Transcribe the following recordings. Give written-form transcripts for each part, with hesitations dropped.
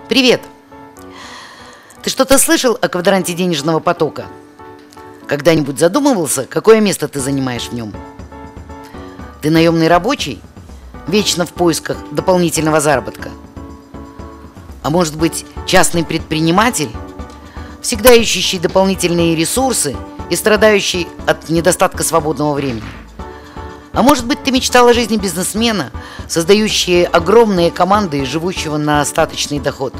Привет! Ты что-то слышал о квадранте денежного потока? Когда-нибудь задумывался, какое место ты занимаешь в нем? Ты наемный рабочий, вечно в поисках дополнительного заработка? А может быть, частный предприниматель, всегда ищущий дополнительные ресурсы и страдающий от недостатка свободного времени? А может быть, ты мечтал о жизни бизнесмена, создающие огромные команды и живущего на остаточный доход?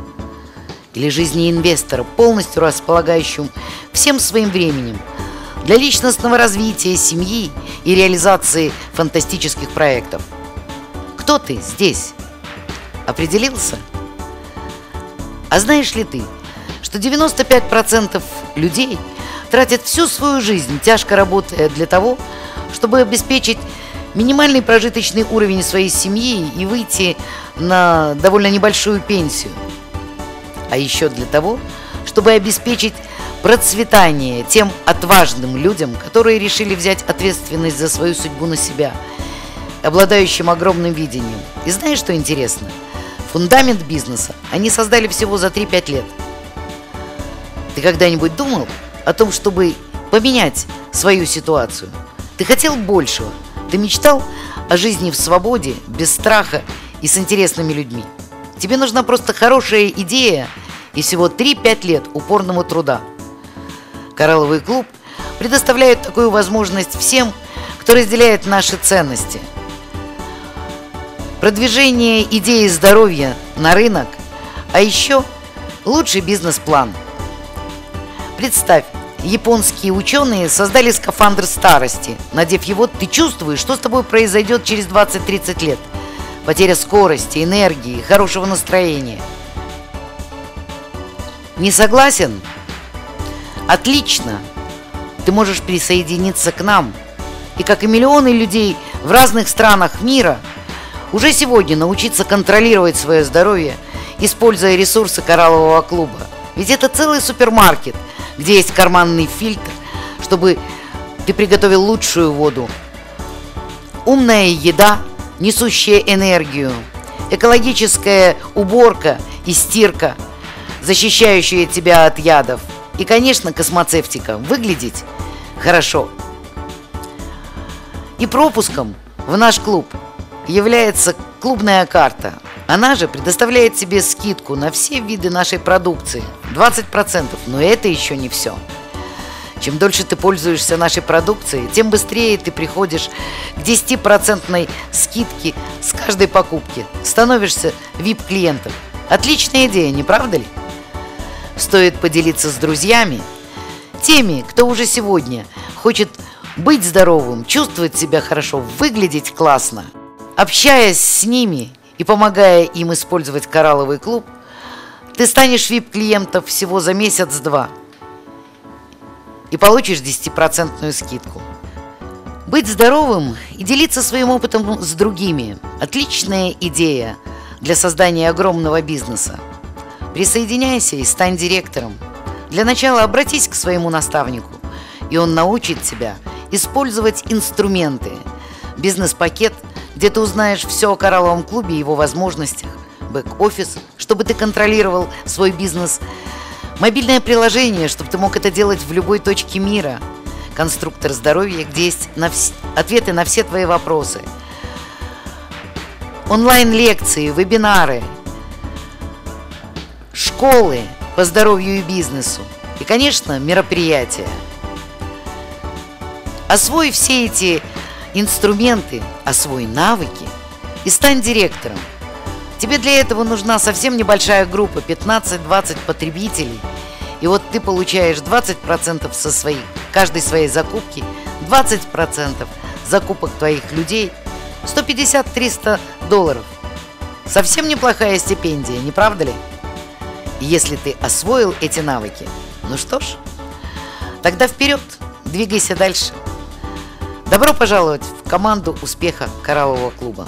Или жизни инвестора, полностью располагающего всем своим временем для личностного развития семьи и реализации фантастических проектов? Кто ты здесь? Определился? А знаешь ли ты, что 95% людей тратят всю свою жизнь, тяжко работая для того, чтобы обеспечить минимальный прожиточный уровень своей семьи и выйти на довольно небольшую пенсию? А еще для того, чтобы обеспечить процветание тем отважным людям, которые решили взять ответственность за свою судьбу на себя, обладающим огромным видением. И знаешь, что интересно? Фундамент бизнеса они создали всего за 3-5 лет. Ты когда-нибудь думал о том, чтобы поменять свою ситуацию? Ты хотел большего? Ты мечтал о жизни в свободе, без страха и с интересными людьми? Тебе нужна просто хорошая идея и всего 3-5 лет упорного труда. Коралловый клуб предоставляет такую возможность всем, кто разделяет наши ценности. Продвижение идеи здоровья на рынок, а еще лучший бизнес-план. Представь, японские ученые создали скафандр старости. Надев его, ты чувствуешь, что с тобой произойдет через 20-30 лет. Потеря скорости, энергии, хорошего настроения. Не согласен? Отлично! Ты можешь присоединиться к нам. И, как и миллионы людей в разных странах мира, уже сегодня научиться контролировать свое здоровье, используя ресурсы Кораллового клуба. Ведь это целый супермаркет, где есть карманный фильтр, чтобы ты приготовил лучшую воду, умная еда, несущая энергию, экологическая уборка и стирка, защищающая тебя от ядов, и, конечно, космоцевтика, выглядеть хорошо. И пропуском в наш клуб является клубная карта. Она же предоставляет тебе скидку на все виды нашей продукции 20%, но это еще не все. Чем дольше ты пользуешься нашей продукцией, тем быстрее ты приходишь к 10% скидке с каждой покупки. Становишься VIP-клиентом. Отличная идея, не правда ли? Стоит поделиться с друзьями, теми, кто уже сегодня хочет быть здоровым, чувствовать себя хорошо, выглядеть классно. Общаясь с ними и помогая им использовать Коралловый клуб, ты станешь VIP-клиентом всего за месяц-два и получишь 10% скидку. Быть здоровым и делиться своим опытом с другими – отличная идея для создания огромного бизнеса. Присоединяйся и стань директором. Для начала обратись к своему наставнику, и он научит тебя использовать инструменты, бизнес-пакет, где ты узнаешь все о Коралловом клубе и его возможностях, бэк-офис, чтобы ты контролировал свой бизнес, мобильное приложение, чтобы ты мог это делать в любой точке мира, конструктор здоровья, где есть ответы на все твои вопросы, онлайн-лекции, вебинары, школы по здоровью и бизнесу и, конечно, мероприятия. Освой все эти инструменты, освой навыки и стань директором. Тебе для этого нужна совсем небольшая группа, 15-20 потребителей. И вот ты получаешь 20% со каждой своей закупки, 20% закупок твоих людей, $150-300. Совсем неплохая стипендия, не правда ли? И если ты освоил эти навыки, ну что ж, тогда вперед, двигайся дальше. Добро пожаловать в команду успеха Кораллового клуба.